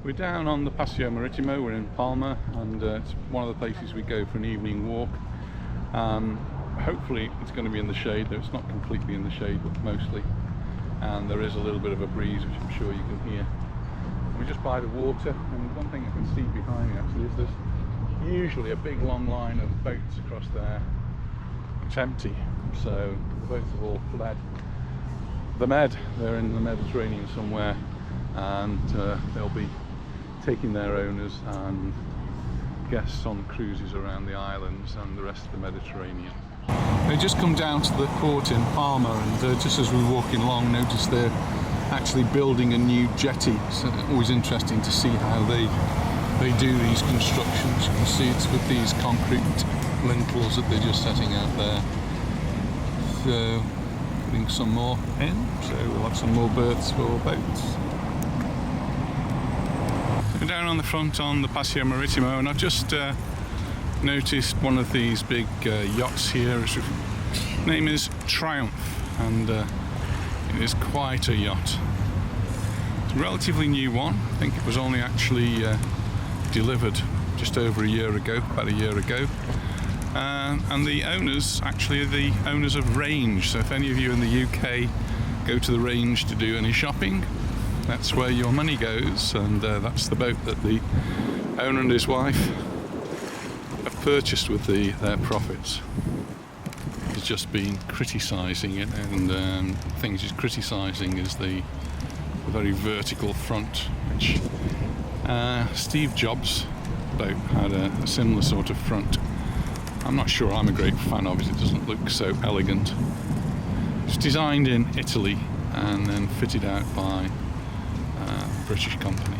We're down on the Paseo Maritimo, we're in Palma, and it's one of the places we go for an evening walk. Hopefully it's going to be in the shade, though it's not completely in the shade, but mostly. And there is a little bit of a breeze, which I'm sure you can hear. We're just by the water, and one thing I can see behind me actually is there's usually a big long line of boats across there. It's empty, so the boats have all fled. They're in the Mediterranean somewhere, and they'll be taking their owners and guests on cruises around the islands and the rest of the Mediterranean. They just come down to the port in Palma, and just as we're walking along, notice they're actually building a new jetty. So it's always interesting to see how they do these constructions. You can see it's with these concrete lintels that they're just setting out there. So putting some more in, so we'll have some more berths for boats. We're down on the front on the Paseo Maritimo, and I've just noticed one of these big yachts here. Its name is Triumph, and it is quite a yacht. It's a relatively new one. I think it was only actually delivered just over a year ago, about a year ago. And the owners actually are the owners of Range. So if any of you in the UK go to the Range to do any shopping, that's where your money goes, and that's the boat that the owner and his wife have purchased with their profits. He's just been criticising it, and things he's criticising is the very vertical front, which Steve Jobs' boat had a similar sort of front. I'm not sure I'm a great fan of it, it doesn't look so elegant. It's designed in Italy and then fitted out by a British company.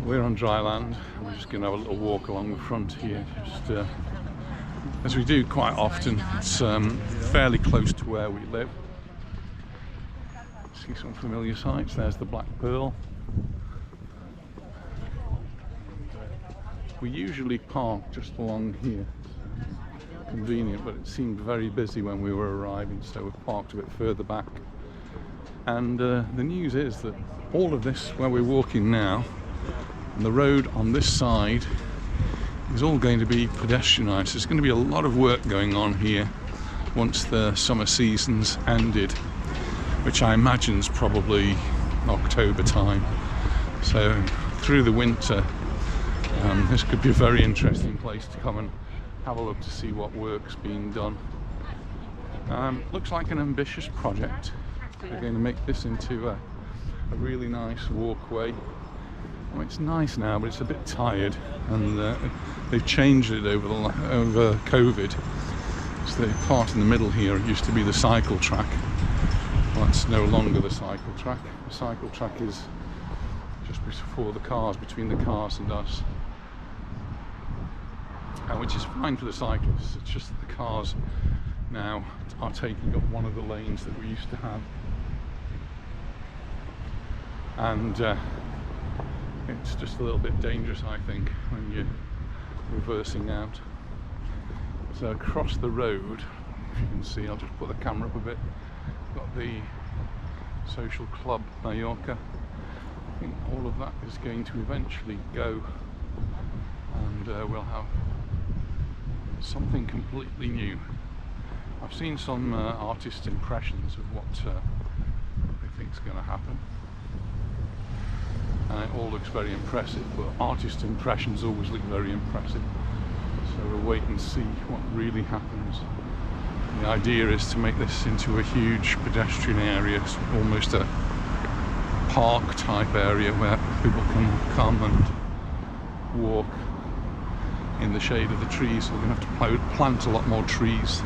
We're on dry land. We're just going to have a little walk along the front here, just as we do quite often. It's fairly close to where we live. See some familiar sights. There's the Black Pearl. We usually park just along here. It's convenient, but it seemed very busy when we were arriving, so we parked a bit further back. And the news is that all of this, where we're walking now, and the road on this side is all going to be pedestrianised. There's going to be a lot of work going on here once the summer season's ended, which I imagine is probably October time. So through the winter, this could be a very interesting place to come and have a look to see what work's being done. Looks like an ambitious project. They're going to make this into a really nice walkway. Well, it's nice now, but it's a bit tired, and they've changed it over COVID. So the part in the middle here used to be the cycle track. Well, that's no longer the cycle track. The cycle track is just before the cars, between the cars and us. Which is fine for the cyclists. It's just that the cars now are taking up one of the lanes that we used to have. And it's just a little bit dangerous, I think, when you're reversing out. So across the road, if you can see, I'll just put the camera up a bit, got the social club Majorca. I think all of that is going to eventually go, and we'll have something completely new. I've seen some artist impressions of what they think is going to happen, and it all looks very impressive, but artist impressions always look very impressive, so we'll wait and see what really happens. The idea is to make this into a huge pedestrian area, almost a park type area where people can come and walk in the shade of the trees. So we're going to have to plant a lot more trees.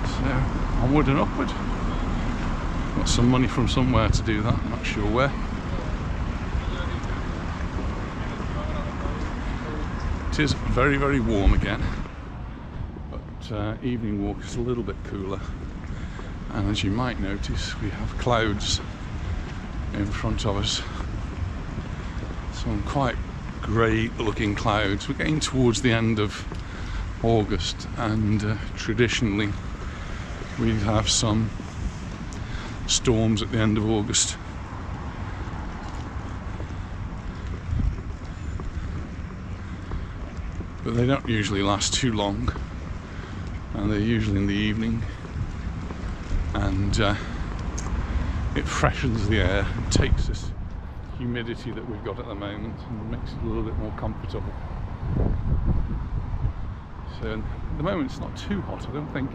So onward and upward. Got some money from somewhere to do that, I'm not sure where. It is very, very warm again, but evening walk is a little bit cooler. And as you might notice, we have clouds in front of us. Some quite grey looking clouds. We're getting towards the end of August, and traditionally we have some storms at the end of August. But they don't usually last too long, and they're usually in the evening, and it freshens the air and takes this humidity that we've got at the moment and makes it a little bit more comfortable. So at the moment it's not too hot, I don't think.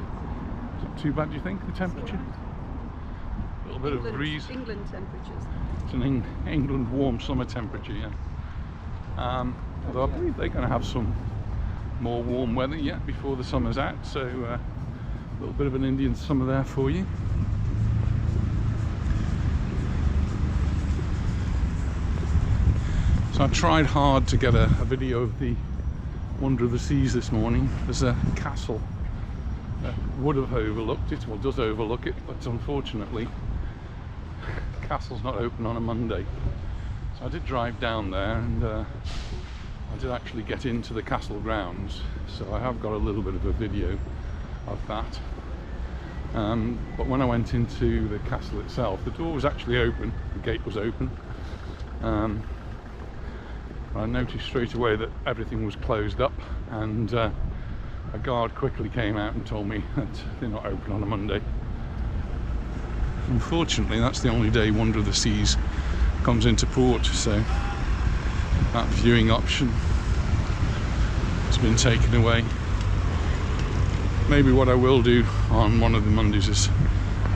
It's not too bad, do you think, the temperature? A little bit of breeze. England temperatures. It's an England warm summer temperature, yeah. Although I believe they're going to have some more warm weather yet before the summer's out, so a little bit of an Indian summer there for you. So I tried hard to get a video of the Wonder of the Seas this morning. There's a castle that would have overlooked it, well does overlook it, but unfortunately the castle's not open on a Monday. So I did drive down there, and I did actually get into the castle grounds, so I have got a little bit of a video of that. But when I went into the castle itself, the door was actually open, the gate was open. I noticed straight away that everything was closed up, and a guard quickly came out and told me that they're not open on a Monday. Unfortunately, that's the only day Wonder of the Seas comes into port, so that viewing option has been taken away. Maybe what I will do on one of the Mondays is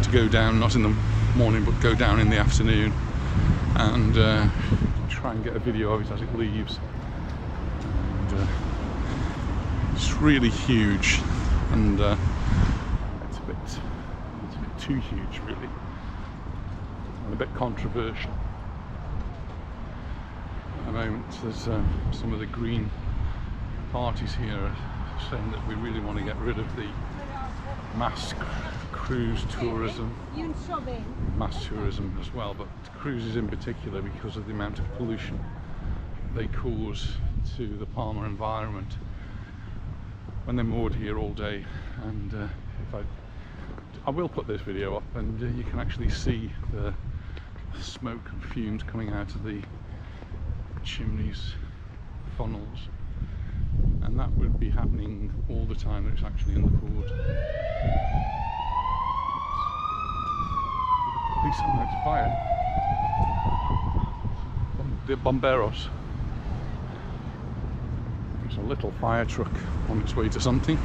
to go down, not in the morning, but go down in the afternoon and try and get a video of it as it leaves. And it's really huge, and it's a bit too huge, really, and a bit controversial. At the moment, there's some of the Green parties here are saying that we really want to get rid of the mass cruise tourism, mass tourism as well, but cruises in particular, because of the amount of pollution they cause to the Palma environment when they're moored here all day. And if I will put this video up, and you can actually see the smoke and fumes coming out of the chimneys, funnels, and that would be happening all the time that it's actually in the port. At least I'm at fire. The bomberos. There's a little fire truck on its way to something.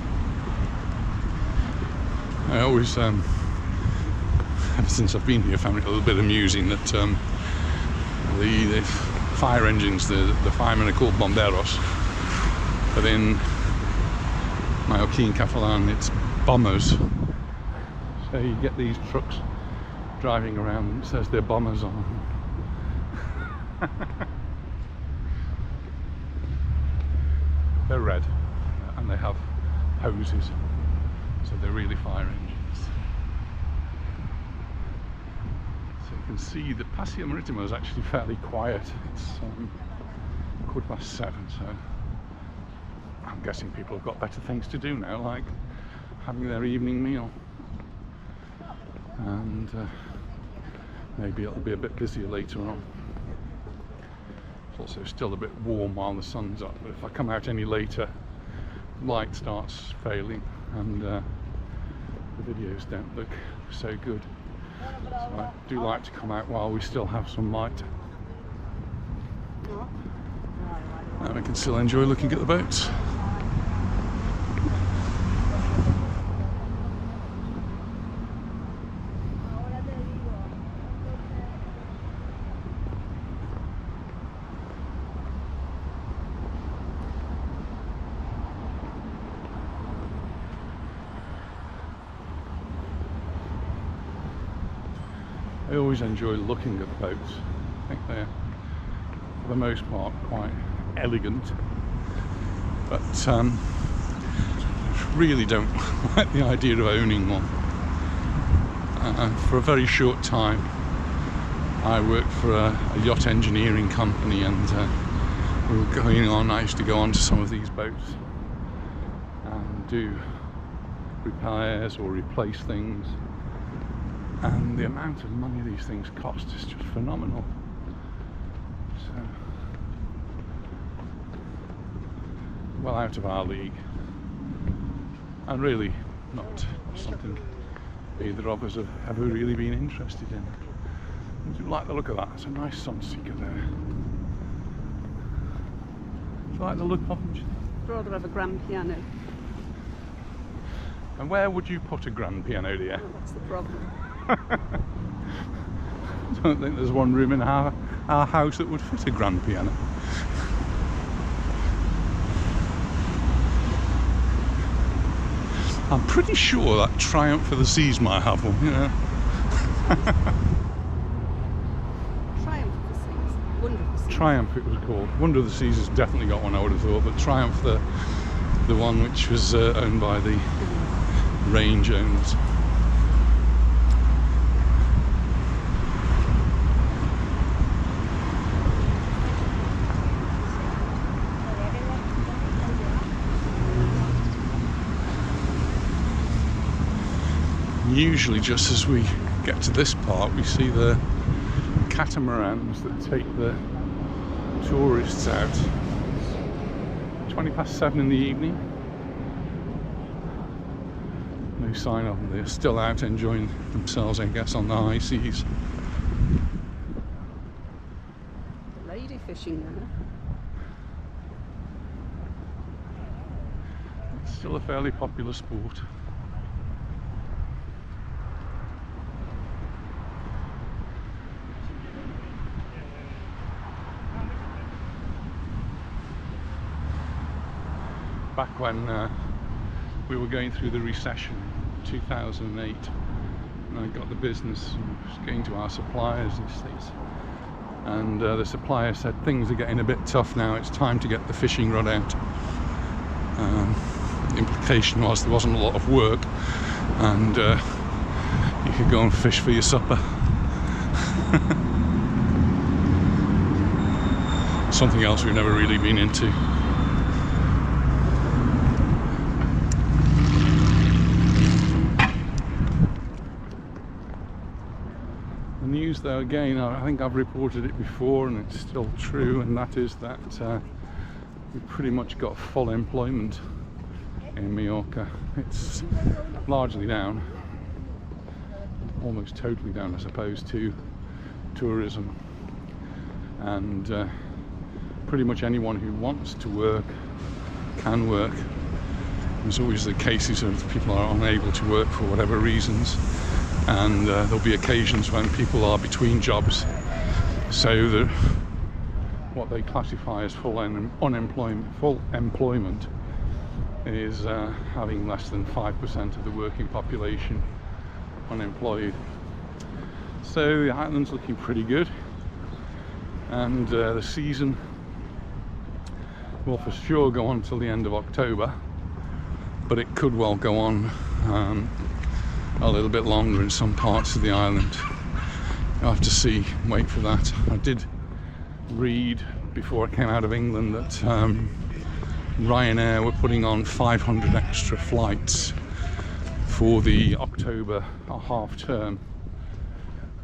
I always, ever since I've been here, found it a little bit amusing that the fire engines, the firemen are called bomberos, but in Mallorca Catalan it's bombers. So you get these trucks driving around, and it says they're bombers on them. They're red, and they have hoses, so they're really fire engines. So you can see the Paseo Maritimo is actually fairly quiet. It's 7:15, so I'm guessing people have got better things to do now, like having their evening meal, and maybe it'll be a bit busier later on. It's also still a bit warm while the sun's up, but if I come out any later, light starts failing, and the videos don't look so good. So I do like to come out while we still have some light, and we can still enjoy looking at the boats. I always enjoy looking at the boats. I think they're, for the most part, quite elegant, but I really don't like the idea of owning one. For a very short time I worked for a yacht engineering company, and we were going on, I used to go on to some of these boats and do repairs or replace things, and the amount of money these things cost is just phenomenal. So, well out of our league, and really not something either of us have ever really been interested in. I do like the look of that. It's a nice sunseeker there. Do you like the look of it? I'd rather have a grand piano. And where would you put a grand piano, dear? Oh, that's the problem. I don't think there's one room in our house that would fit a grand piano. I'm pretty sure that Triumph of the Seas might have one, you know. Triumph of the Seas. Wonder of the Seas. Triumph it was called. Wonder of the Seas has definitely got one, I would have thought, but Triumph, the one which was owned by the range owners. Usually just as we get to this part we see the catamarans that take the tourists out. 7:20 in the evening. No sign of them. They're still out enjoying themselves, I guess, on the high seas. Lady fishing there. It's still a fairly popular sport. Back when we were going through the recession in 2008, and I got the business and was going to our suppliers in the States, and the supplier said things are getting a bit tough now, it's time to get the fishing rod out. The implication was there wasn't a lot of work and you could go and fish for your supper. Something else we've never really been into. The news though, again, I think I've reported it before and it's still true, and that is that we've pretty much got full employment in Mallorca. It's largely down, almost totally down I suppose, to tourism, and pretty much anyone who wants to work can work. There's always the cases of people are unable to work for whatever reasons, and there'll be occasions when people are between jobs, so that what they classify as full employment is having less than 5% of the working population unemployed. So the island's looking pretty good, and the season will for sure go on till the end of October, but it could well go on a little bit longer in some parts of the island. You'll have to see, wait for that. I did read before I came out of England that Ryanair were putting on 500 extra flights for the October half term,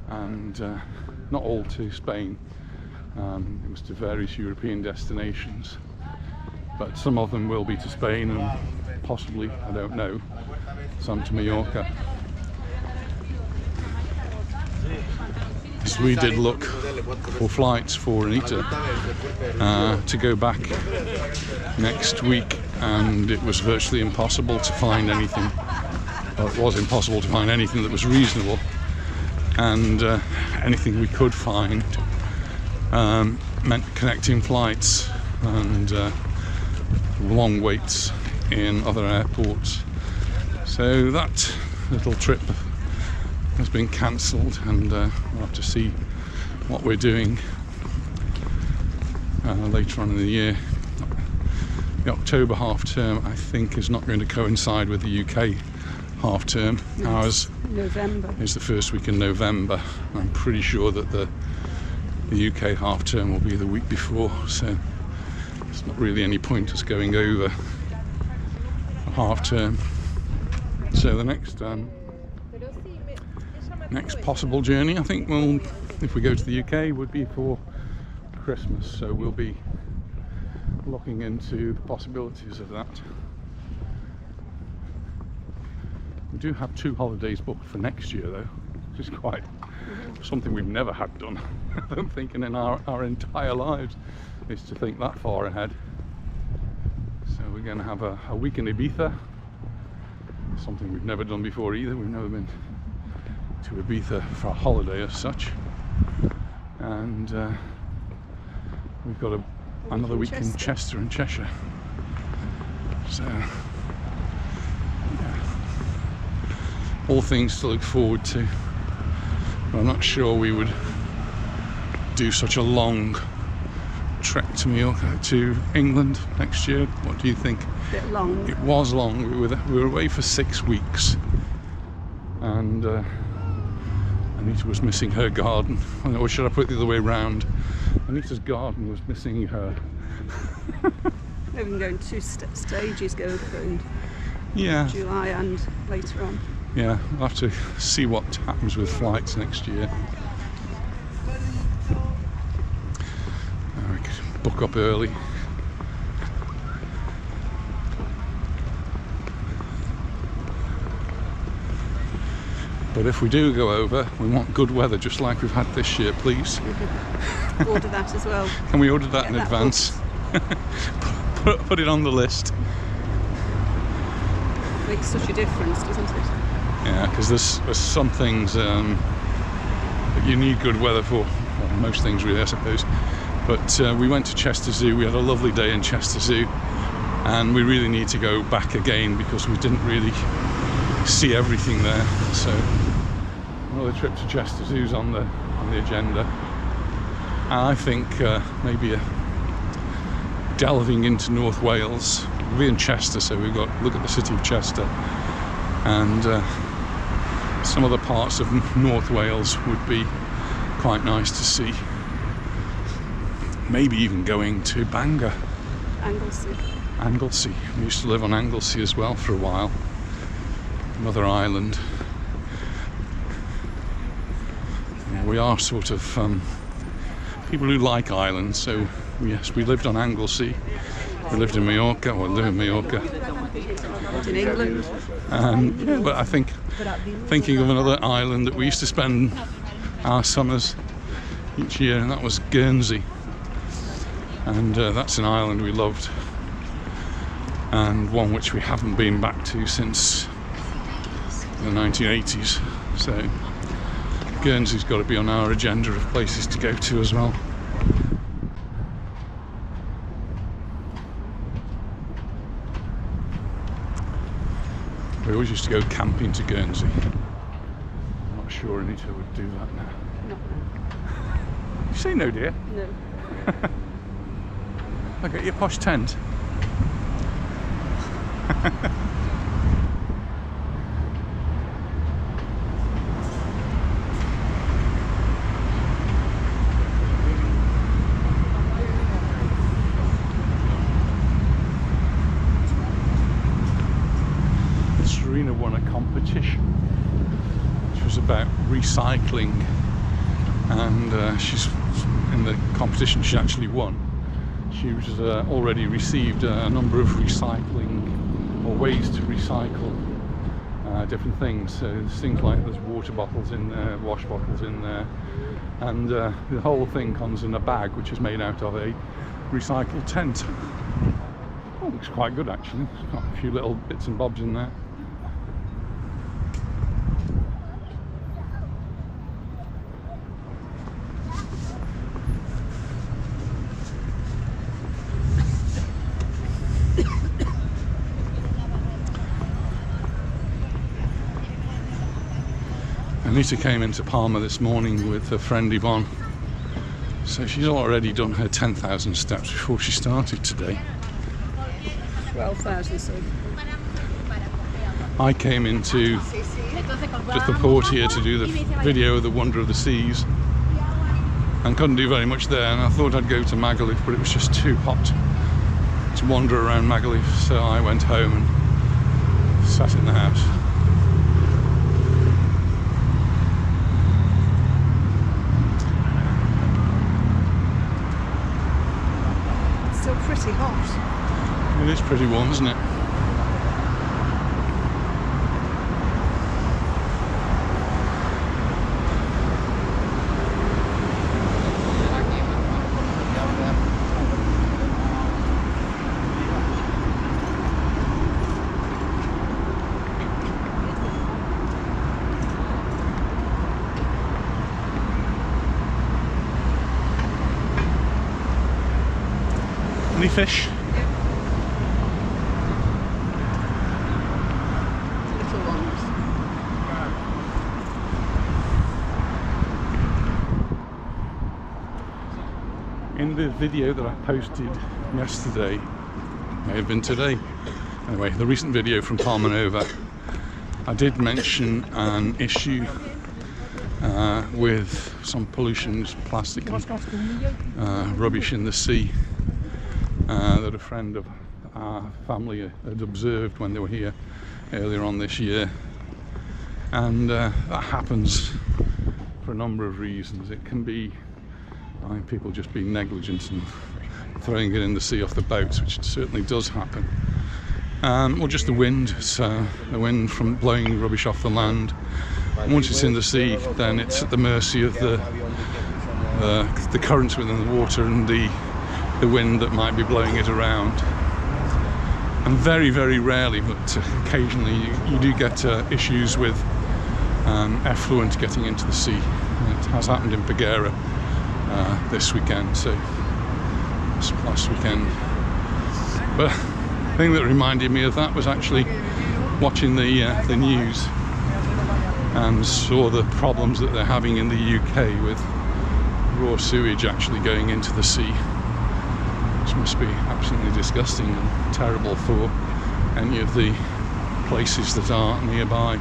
and not all to Spain. It was to various European destinations, but some of them will be to Spain and possibly, I don't know, some to Mallorca. So we did look for flights for Anita to go back next week, and it was virtually impossible to find anything. Well, it was impossible to find anything that was reasonable, and anything we could find meant connecting flights and long waits in other airports. So that little trip has been cancelled, and we'll have to see what we're doing later on in the year. The October half term, I think, is not going to coincide with the UK half term. Ours November is the first week in November. I'm pretty sure that the UK half term will be the week before, so there's not really any point us going over a half term. So the next possible journey, I think, well, if we go to the UK, would be for Christmas. So we'll be looking into the possibilities of that. We do have 2 holidays booked for next year, though, which is quite something we've never had done. I don't think in our entire lives is to think that far ahead. So we're going to have a week in Ibiza, something we've never done before either. We've never been to Ibiza for a holiday as such, and we've got another week in Chester and Cheshire. So yeah, all things to look forward to. But I'm not sure we would do such a long trek to Mallorca, to England next year. What do you think? A bit long. It was long. We were away for 6 weeks, and Anita was missing her garden. Or should I put it the other way round? Anita's garden was missing her. Maybe we can go in 2 stages, go through Yeah. July and later on. Yeah, we'll have to see what happens with flights next year. We could book up early. But if we do go over, we want good weather, just like we've had this year, please. Order that as well. Can we order that Get in that advance? Put it on the list. Makes such a difference, doesn't it? Yeah, because there's some things that you need good weather for. Well, most things really, I suppose. But we went to Chester Zoo. We had a lovely day in Chester Zoo, and we really need to go back again because we didn't really see everything there. So another trip to Chester Zoo's on the agenda. And I think maybe delving into North Wales. We're in Chester, so we've got to look at the city of Chester, and some other parts of North Wales would be quite nice to see. Maybe even going to Bangor. Anglesey. We used to live on Anglesey as well for a while. Another island. We are sort of people who like islands, so yes, we lived on Anglesey. We lived in Mallorca, or live in Mallorca. In England. Yeah, but I think thinking of another island that we used to spend our summers each year, and that was Guernsey. And that's an island we loved, and one which we haven't been back to since the 1980s. So Guernsey's got to be on our agenda of places to go to as well. We always used to go camping to Guernsey. I'm not sure Anita would do that now. No. You say no, dear? No. Look at your posh tent. Serena won a competition which was about recycling, and she's in the competition she actually won. She was already received a number of recycling or ways to recycle different things. So there's things like there's water bottles in there, wash bottles in there, and the whole thing comes in a bag which is made out of a recycled tent. Oh, looks quite good actually. It's got a few little bits and bobs in there. Anita came into Palma this morning with her friend Yvonne, so she's already done her 10,000 steps before she started today. 12,000, so. I came into just the port here to do the video of the Wonder of the Seas and couldn't do very much there, and I thought I'd go to Magaluf, but it was just too hot to wander around Magaluf, so I went home and sat in the house. is pretty warm, isn't it? Any fish? Little ones. In the video that I posted yesterday, may have been today, anyway, the recent video from Palma, I did mention an issue with some pollutions, plastic and rubbish in the sea that a friend of our family had observed when they were here earlier on this year. And that happens for a number of reasons. It can be people just being negligent and throwing it in the sea off the boats, which certainly does happen. Or just the wind, so the wind from blowing rubbish off the land. And once it's in the sea, then it's at the mercy of the currents within the water and the wind that might be blowing it around. And very, very rarely, but occasionally, you do get issues with effluent getting into the sea. It has happened in Majorca this weekend, so last weekend. But the thing that reminded me of that was actually watching the news and saw the problems that they're having in the UK with raw sewage actually going into the sea, which must be absolutely disgusting and terrible for any of the places that are nearby.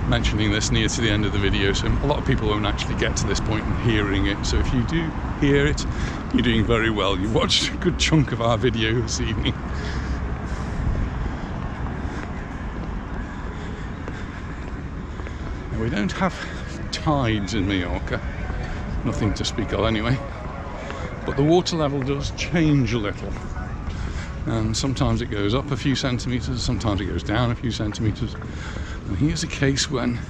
Mentioning this near to the end of the video, so a lot of people won't actually get to this point in hearing it, so if you do hear it, you're doing very well. You watched a good chunk of our video this evening. Now, we don't have tides in Mallorca, nothing to speak of anyway, but the water level does change a little, and sometimes it goes up a few centimetres, sometimes it goes down a few centimetres. And here's a case when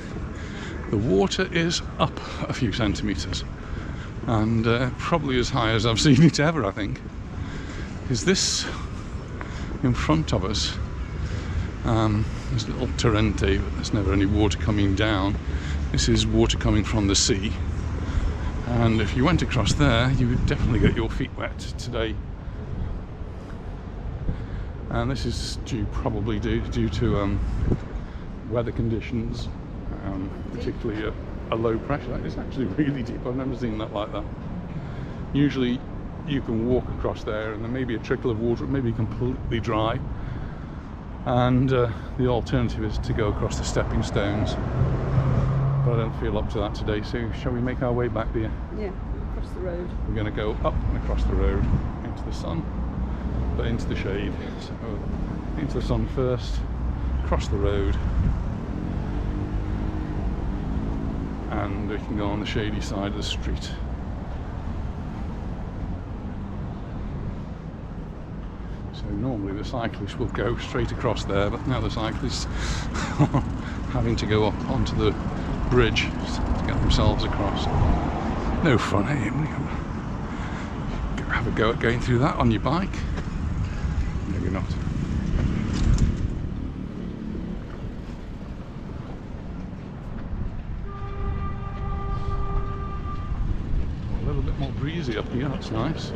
the water is up a few centimetres, and probably as high as I've seen it ever, I think. Is this in front of us? There's a little torrente, but there's never any water coming down. This is water coming from the sea, and if you went across there, you would definitely get your feet wet today. And this is probably due to weather conditions, particularly a low pressure. It's actually really deep. I've never seen that like that. Usually you can walk across there and there may be a trickle of water, it may be completely dry, and the alternative is to go across the stepping stones, but I don't feel up to that today. So shall we make our way back, dear? Yeah, across the road. We're going to go up and across the road into the sun, but into the shade. So into the sun first, across the road, and we can go on the shady side of the street. So normally the cyclists will go straight across there, but now the cyclists are having to go up onto the bridge to get themselves across. No fun, eh? Have a go at going through that on your bike? Maybe not. A little bit more breezy up here, that's nice.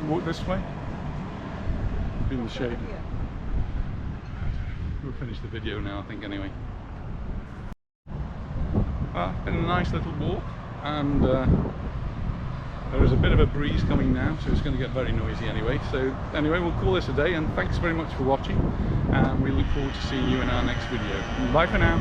Walk this way, in the shade. We'll finish the video now, I think, anyway. It's been a nice little walk, and there is a bit of a breeze coming now, so it's going to get very noisy anyway. So anyway, we'll call this a day, and thanks very much for watching, and we look forward to seeing you in our next video. Bye for now.